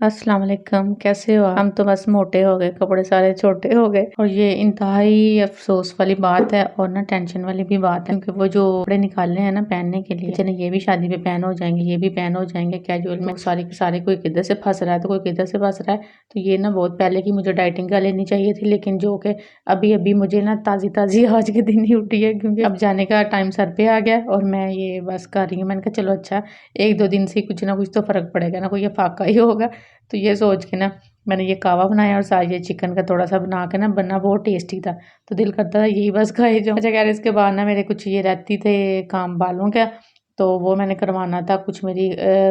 अस्सलाम वालेकुम, कैसे हो आप? हम तो बस मोटे हो गए, कपड़े सारे छोटे हो गए और ये इंतहाई अफ़सोस वाली बात है और ना टेंशन वाली भी बात है क्योंकि वो जो कपड़े निकालने हैं ना पहनने के लिए, चलिए ये भी शादी पे पहन हो जाएंगे, ये भी पहन हो जाएंगे कैजुअल में, सारे के सारे कोई किधर से फंस रहा है तो कोई किधर से फंस रहा है। तो ये ना बहुत पहले की मुझे डाइटिंग का लेनी चाहिए थी, लेकिन जो कि अभी अभी मुझे ना ताज़ी ताज़ी आज के दिन ही उठी है क्योंकि अब जाने का टाइम सर पे आ गया और मैं ये बस कर रही हूँ। मैंने कहा चलो अच्छा, एक दो दिन से कुछ ना कुछ तो फ़र्क पड़ेगा ना, कोई ये फाका ही होगा। तो ये सोच के ना मैंने ये कावा बनाया और साथ ये चिकन का थोड़ा सा बना के ना, बनना बहुत टेस्टी था। तो दिल करता था यही बस खाए जाऊँ। अच्छा, खैर इसके बाद ना मेरे कुछ ये रहती थे काम बालों का, तो वो मैंने करवाना था। कुछ मेरी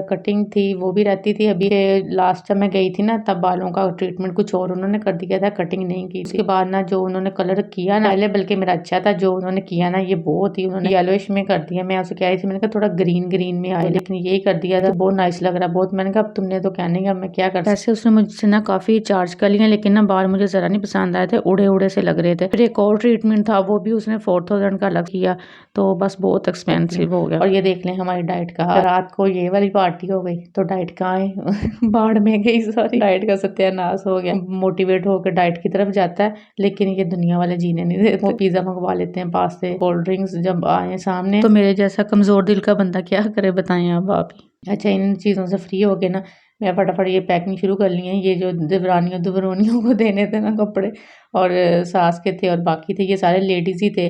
कटिंग थी वो भी रहती थी। अभी लास्ट टाइम मैं गई थी ना तब बालों का ट्रीटमेंट कुछ और उन्होंने कर दिया था, कटिंग नहीं की। उसके बाद ना जो उन्होंने कलर किया ना, पहले बल्कि मेरा अच्छा था, जो उन्होंने किया ना ये बहुत ही उन्होंने येलोइश में कर दिया। मैं उसे कह रही थी, मैंने कहा थोड़ा ग्रीन ग्रीन में आए, लेकिन यही कर दिया था। बहुत नाइस लग रहा बहुत। मैंने कहा अब तुमने तो कहने का, अब मैं क्या कर सकती। वैसे उसने मुझसे ना काफी चार्ज कर लिया, लेकिन ना बाल मुझे जरा नहीं पसंद आए थे, उड़े उड़े से लग रहे थे। फिर एक और ट्रीटमेंट था, वो भी उसने 4000 का अलग किया, तो बस बहुत एक्सपेंसिव हो गया। और ये देख लें हमारी डाइट का हाल। रात को ये वाली पार्टी हो गई तो डाइट कहाँ है बाढ़ में गई सारी, डाइट का सत्यानाश हो गया। मोटिवेट होकर डाइट की तरफ जाता है, लेकिन ये दुनिया वाले जीने नहीं देते। वो पिज्जा मंगवा लेते हैं, पास्ते, कोल्ड ड्रिंक्स जब आए सामने, तो मेरे जैसा कमजोर दिल का बंदा क्या करे बताएं अब आप ही। अच्छा, इन चीजों से फ्री हो गए ना, मैं फटाफट ये पैकिंग शुरू कर ली है। ये जो देवरानियों दुबरोनियों को देने थे ना कपड़े, और सास के थे और बाकी थे, ये सारे लेडीज ही थे,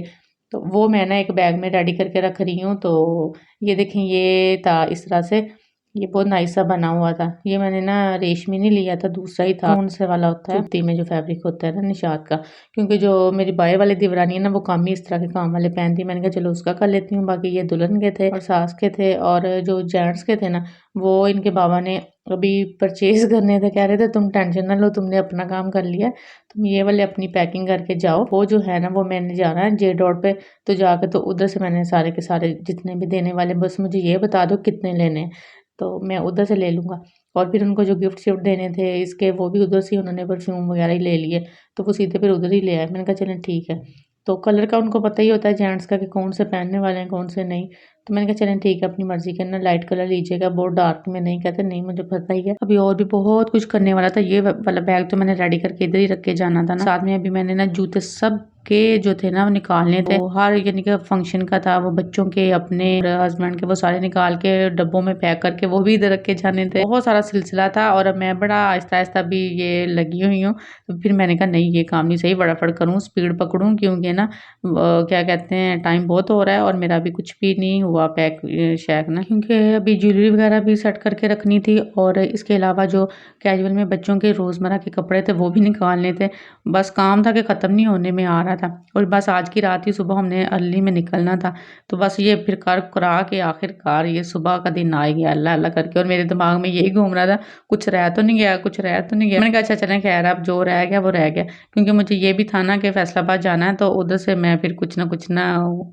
तो वो मैं ना एक बैग में रेडी करके रख रही हूँ। तो ये देखें, ये था इस तरह से, ये बहुत नाइस सा बना हुआ था। ये मैंने ना रेशमी नहीं लिया था, दूसरा ही था, कौन से वाला होता है, सूती में जो फैब्रिक होता है ना निशात का, क्योंकि जो मेरी बाय वाली देवरानी है ना वो कम ही इस तरह के काम वाले पहनती है। मैंने कहा चलो उसका कर लेती हूँ। बाकी ये दुल्हन के थे और सास के थे, और जो जेंट्स के थे ना वो इनके बाबा ने अभी परचेज करने थे, कह रहे थे तुम टेंशन ना लो, तुमने अपना काम कर लिया, तुम ये वाले अपनी पैकिंग करके जाओ। वो जो है ना वो मैंने जाना है जे डॉट पे, तो जाके तो उधर से मैंने सारे के सारे जितने भी देने वाले, बस मुझे ये बता दो कितने लेने हैं, तो मैं उधर से ले लूँगा। और फिर उनको जो गिफ्ट शिफ्ट देने थे इसके, वो भी उधर से ही उन्होंने परफ्यूम वगैरह ही ले लिए, तो वो सीधे फिर उधर ही ले आए। मैंने कहा चलें ठीक है। तो कलर का उनको पता ही होता है जेंट्स का कि कौन से पहनने वाले हैं कौन से नहीं, तो मैंने कहा चलें ठीक है, अपनी मर्जी के ना लाइट कलर लीजिएगा, बहुत डार्क में नहीं। कहते नहीं मुझे पता ही है। अभी और भी बहुत कुछ करने वाला था। ये वाला बैग तो मैंने रेडी करके इधर ही रख के जाना था ना, साथ में अभी मैंने ना जूते सब के जो थे ना वो निकालने थे, वो हर यानी कि फंक्शन का था, वो बच्चों के अपने हस्बैंड के, वो सारे निकाल के डब्बों में पैक करके वो भी इधर रख के जाने थे। बहुत सारा सिलसिला था और अब मैं बड़ा आहिस्ता आहिस्ता भी ये लगी हुई हूँ। तो फिर मैंने कहा नहीं ये काम नहीं सही, फटाफट करूँ, स्पीड पकड़ूँ, क्योंकि ना क्या कहते हैं टाइम बहुत हो रहा है और मेरा अभी कुछ भी नहीं हुआ पैक शैक ना, क्योंकि अभी ज्वेलरी वगैरह भी सेट करके रखनी थी, और इसके अलावा जो कैजुअल में बच्चों के रोज़मर्रा के कपड़े थे वो भी निकालने थे। बस काम था कि ख़त्म नहीं होने में आ रहा था, और बस आज की रात ही सुबह हमने अर्ली में निकलना था। तो बस ये फिर कर करा के आखिरकार ये सुबह का दिन आ गया अल्लाह अल्लाह करके, और मेरे दिमाग में यही घूम रहा था कुछ रह तो नहीं गया, कुछ रह तो नहीं गया। मैंने कहा अच्छा चलें खैर, अब जो रह गया वो रह गया, क्योंकि मुझे ये भी था ना कि फैसलाबाद जाना है, तो उधर से मैं फिर कुछ ना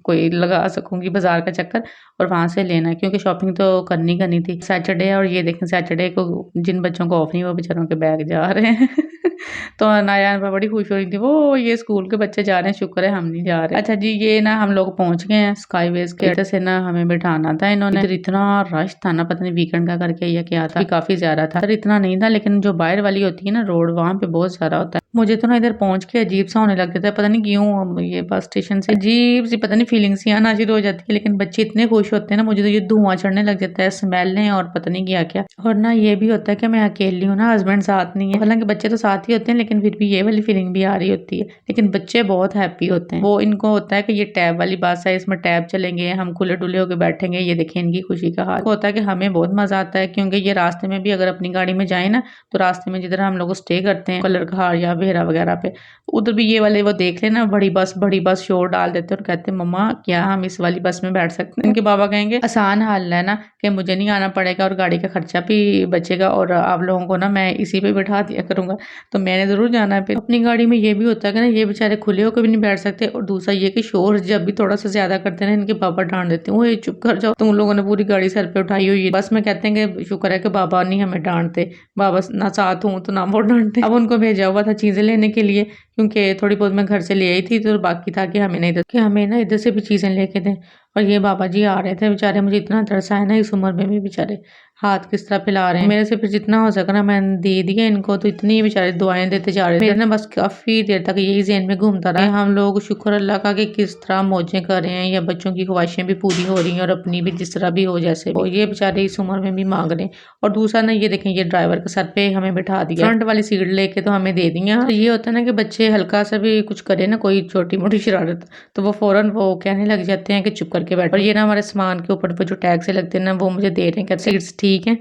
कोई लगा सकूंगी बाजार का चक्कर और वहां से लेना है, क्योंकि शॉपिंग तो करनी थी। सैटरडे है और ये देखें सैटरडे को जिन बच्चों को ऑफ नहीं वो बेचारों के बैग जा रहे हैं तो नायान पर बड़ी खुश हो रही थी, वो ये स्कूल के बच्चे जा रहे हैं, शुक्र है हम नहीं जा रहे। अच्छा जी, ये ना हम लोग पहुंच गए हैं स्काईवेज के, इधर से ना हमें बिठाना था इन्होंने। इधर इतना रश था ना, पता नहीं वीकेंड का करके या क्या था, काफी ज्यादा था। इधर इतना नहीं था, लेकिन जो बाहर वाली होती है ना रोड, वहां पे बहुत ज्यादा होता है। मुझे तो ना इधर पहुंच के अजीब सा होने लग गया था, पता नहीं क्यों, ये बस स्टेशन से अजीब सी पता नहीं फीलिंग सी आना शुरू हो जाती है। लेकिन बच्चे इतने खुश होते हैं ना, मुझे तो ये धुआं चढ़ने लग जाता है, स्मेल और पता नहीं क्या क्या। और ना ये भी होता है कि मैं अकेली हूँ ना, हस्बैंड साथ नहीं है, हालांकि बच्चे तो साथ ही होते हैं, लेकिन फिर भी ये वाली फीलिंग भी आ रही होती है। लेकिन बच्चे बहुत हैप्पी होते हैं, वो इनको होता है कि ये टैब वाली बस है, इसमें टैब चलेंगे, हम खुले डुले होकर बैठेंगे। ये देखें इनकी खुशी का हाल होता है कि हमें बहुत मजा आता है, क्योंकि ये रास्ते में भी अगर अपनी गाड़ी में जाए ना, तो रास्ते में जिधर हम लोग स्टे करते हैं कलर घाट या बेहरा वगैरह पे, उधर भी ये वाले वो देख लेना बड़ी बस शोर डाल देते हैं और कहते हैं मम्मा क्या हम इस वाली बस में बैठ सकते हैं। इनके बाबा कहेंगे आसान हाल है ना कि मुझे नहीं आना पड़ेगा और गाड़ी का खर्चा भी बचेगा, और आप लोगों को ना मैं इसी पे बिठा दिया करूंगा, तो मैंने जरूर जाना है। फिर अपनी गाड़ी में ये भी होता है कि ना ये बेचारे खुले होकर भी नहीं बैठ सकते, और दूसरा ये कि शोर जब भी थोड़ा सा ज्यादा करते हैं ना, इनके पापा डांट देते हैं, वो चुप कर जाओ, तुम लोगों ने पूरी गाड़ी सर पे उठाई हुई है। बस में कहते हैं कि शुक्र है कि बाबा नहीं हमें डांटते, बाबा ना साथ हूँ तो ना वो डांटते। अब उनको भेजा हुआ था चीजें लेने के लिए, क्योंकि थोड़ी बहुत मैं घर से ले आई थी, तो बाकी था कि हमें ना इधर से भी चीज़ें लेके दें। और ये बाबा जी आ रहे थे बेचारे, मुझे इतना तरस आया ना, इस उम्र में भी बेचारे हाथ किस तरह फैला रहे हैं। मेरे से फिर जितना हो सका ना मैंने दे दिया इनको, तो इतनी बेचारे दुआएं देते जा रहे थे। मेरे ना बस काफ़ी देर तक यही ज़हन में घूमता रहा, हम लोग शुक्र अल्लाह का कि किस तरह मौजें कर रहे हैं, या बच्चों की ख्वाहिशें भी पूरी हो रही हैं और अपनी भी जिस तरह भी हो जैसे भी। ये बेचारे इस उम्र में भी मांग रहे हैं। और दूसरा ना ये देखें, ये ड्राइवर के सर पे हमें बिठा दिया, फ्रंट वाली सीट लेके तो हमें दे दिया। तो ये होता है ना कि बच्चे हल्का सा भी कुछ करे ना, कोई छोटी मोटी शरारत, तो वो फौरन वो कहने लग जाते हैं कि चुप करके बैठो। और ये ना हमारे सामान के ऊपर जो टैग से लगते हैं ना, वो मुझे दे रहे हैं, कहते सीट्स ठीक है।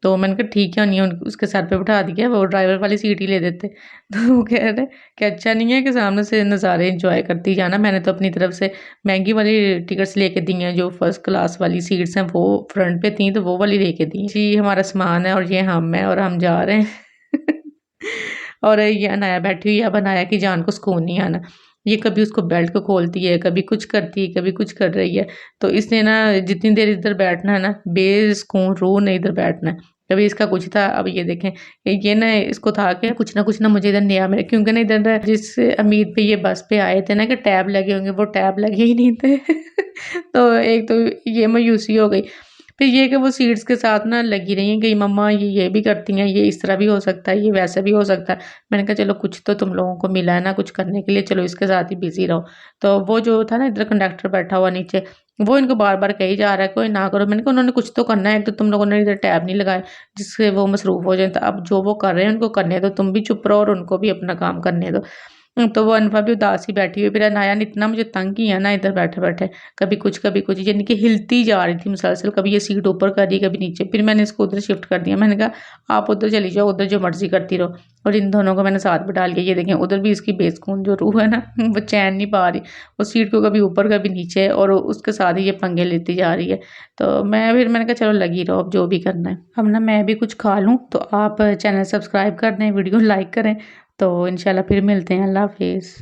तो मैंने कहा ठीक है, नहीं उसके सर पे बिठा दिया, वो ड्राइवर वाली सीट ही ले देते। तो वो कह रहे कि अच्छा नहीं है कि सामने से नज़ारे एंजॉय करती जाना, मैंने तो अपनी तरफ से महंगी वाली टिकट्स लेके दी हैं, जो फर्स्ट क्लास वाली सीट्स हैं वो फ्रंट पे थी, तो वो वाली लेके दी जी। हमारा सामान है और ये हम है और हम जा रहे हैं। और ये अनाया बैठी हुई है, अब अनाया की जान को सुकून नहीं आना, ये कभी उसको बेल्ट को खोलती है, कभी कुछ करती है, कभी कुछ कर रही है। तो इसने ना जितनी देर इधर बैठना है ना, बेसुकून रूह ने इधर बैठना है। कभी इसका कुछ था, अब ये देखें ये ना इसको था कि कुछ ना मुझे इधर नया मिले, क्योंकि ना इधर जिस उम्मीद पे ये बस पे आए थे ना कि टैब लगे होंगे, वो टैब लगे ही नहीं थे। तो एक तो ये मायूसी हो गई। फिर ये कि वो सीड्स के साथ ना लगी रही हैं कि मम्मा ये भी करती हैं, ये इस तरह भी हो सकता है, ये वैसे भी हो सकता है। मैंने कहा चलो कुछ तो तुम लोगों को मिला है ना कुछ करने के लिए, चलो इसके साथ ही बिजी रहो। तो वो जो था ना इधर कंडक्टर बैठा हुआ नीचे, वो इनको बार बार कही जा रहा है कोई ना करो। मैंने कहा उन्होंने कुछ तो करना है, एक तो तुम लोगों ने इधर टैब नहीं लगाए जिससे वो मसरूफ हो जाए। तो अब जो वो कर रहे हैं उनको करने दो, तुम भी चुप रहो और उनको भी अपना काम करने दो। तो वो अनफा भी उदास ही बैठी हुई। फिर अनाया ने इतना मुझे तंग किया ना इधर बैठे-बैठे, कभी कुछ यानी कि हिलती जा रही थी मुसलसल, कभी ये सीट ऊपर कर दी, कभी नीचे। फिर मैंने इसको उधर शिफ्ट कर दिया। मैंने कहा आप उधर चली जाओ, उधर जो मर्ज़ी करती रहो। और इन दोनों को मैंने साथ बिठा लिया। ये देखें उधर भी इसकी बेसुकून जो रूह है ना, वो चैन नहीं पा रही। वो सीट को कभी ऊपर कभी नीचे, और उसके साथ ही ये पंगे लेती जा रही है। तो मैंने कहा चलो लगी रहो, अब जो भी करना है। अब ना मैं भी कुछ खा लूँ, तो आप चैनल सब्सक्राइब कर दें, वीडियो लाइक करें। तो इंशाल्लाह फिर मिलते हैं। अल्लाह हाफ़िज़।